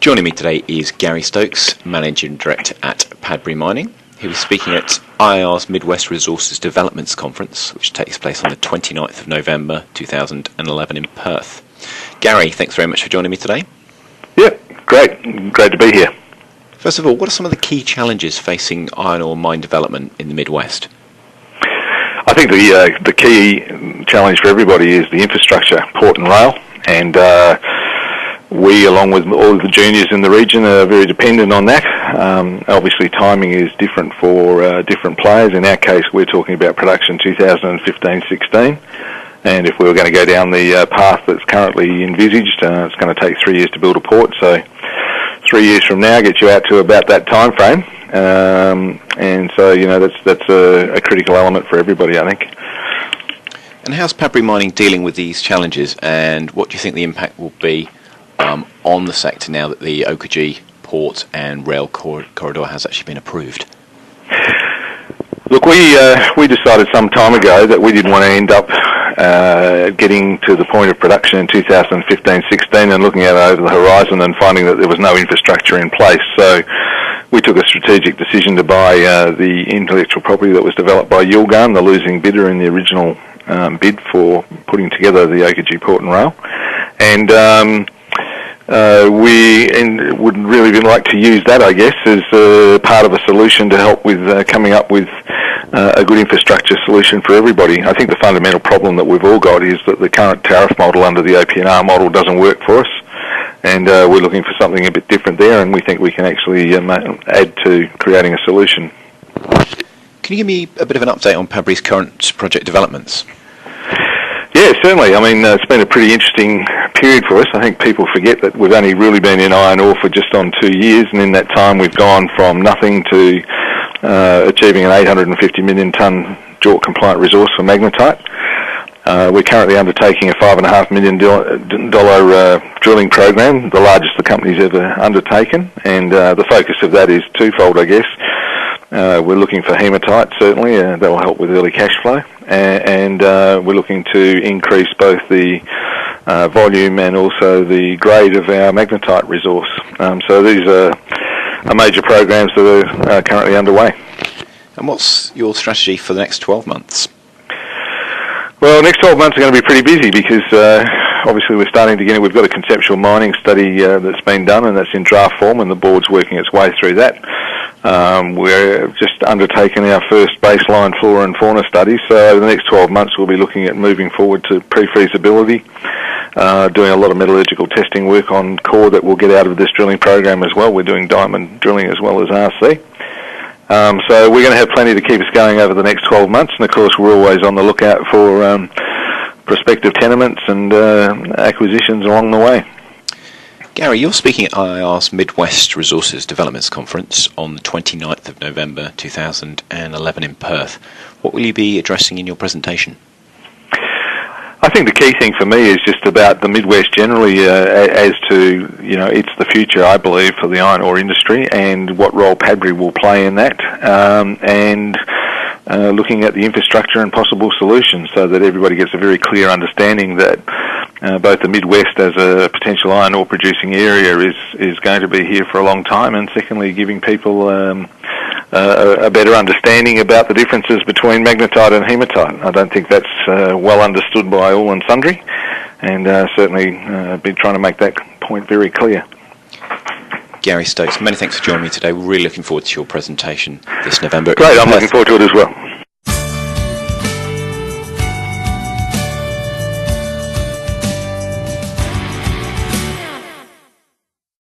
Joining me today is Gary Stokes, Managing Director at Padbury Mining. He was speaking at IIR's Midwest Resources Developments Conference, which takes place on the 29th of November 2011 in Perth. Gary, thanks very much for joining me today. Yeah, great to be here. First of all, what are some of the key challenges facing iron ore mine development in the Midwest? I think the key challenge for everybody is the infrastructure, port and rail, and we, along with all of the juniors in the region, are very dependent on that. Obviously, timing is different for different players. In our case, we're talking about production 2015-16, and if we were going to go down the path that's currently envisaged, it's going to take 3 years to build a port, so 3 years from now gets you out to about that time frame. And so, that's a critical element for everybody, I think. And how's Padbury Mining dealing with these challenges, and what do you think the impact will be on the sector now that the Oakajee port and rail corridor has actually been approved? Look, we decided some time ago that we didn't want to end up getting to the point of production in 2015-16 and looking at it over the horizon and finding that there was no infrastructure in place. So we took a strategic decision to buy the intellectual property that was developed by Yilgarn, the losing bidder in the original bid for putting together the Oakajee port and rail. And we would really like to use that, I guess, as part of a solution to help with coming up with a good infrastructure solution for everybody. I think the fundamental problem that we've all got is that the current tariff model under the OPNR model doesn't work for us, and we're looking for something a bit different there, and we think we can actually add to creating a solution. Can you give me a bit of an update on Padbury's current project developments? Yeah, certainly. I mean, it's been a pretty interesting period for us. I think people forget that we've only really been in iron ore for just on 2 years, and in that time we've gone from nothing to achieving an 850 million tonne JORC compliant resource for magnetite. We're currently undertaking a $5.5 million drilling program, the largest the company's ever undertaken, and the focus of that is twofold, I guess. We're looking for hematite, certainly, that will help with early cash flow, and we're looking to increase both the volume and also the grade of our magnetite resource. So these are major programs that are currently underway. And what's your strategy for the next 12 months? Well, the next 12 months are going to be pretty busy because obviously we're starting to we've got a conceptual mining study that's been done, and that's in draft form, and the board's working its way through that. We're just undertaking our first baseline flora and fauna study, so over the next 12 months we'll be looking at moving forward to pre-feasibility, doing a lot of metallurgical testing work on core that we'll get out of this drilling program as well. We're doing diamond drilling as well as RC. So we're going to have plenty to keep us going over the next 12 months, and of course we're always on the lookout for prospective tenements and acquisitions along the way. Gary, you're speaking at IIR's Midwest Resources Developments Conference on the 29th of November 2011 in Perth. What will you be addressing in your presentation? I think the key thing for me is just about the Midwest generally as to, it's the future, I believe, for the iron ore industry and what role Padbury will play in that, and looking at the infrastructure and possible solutions so that everybody gets a very clear understanding that both the Midwest as a potential iron ore producing area is going to be here for a long time, and secondly giving people a better understanding about the differences between magnetite and hematite. I don't think that's well understood by all and sundry, and certainly been trying to make that point very clear. Gary Stokes, many thanks for joining me today. We're really looking forward to your presentation this November. Great, I'm looking forward to it as well.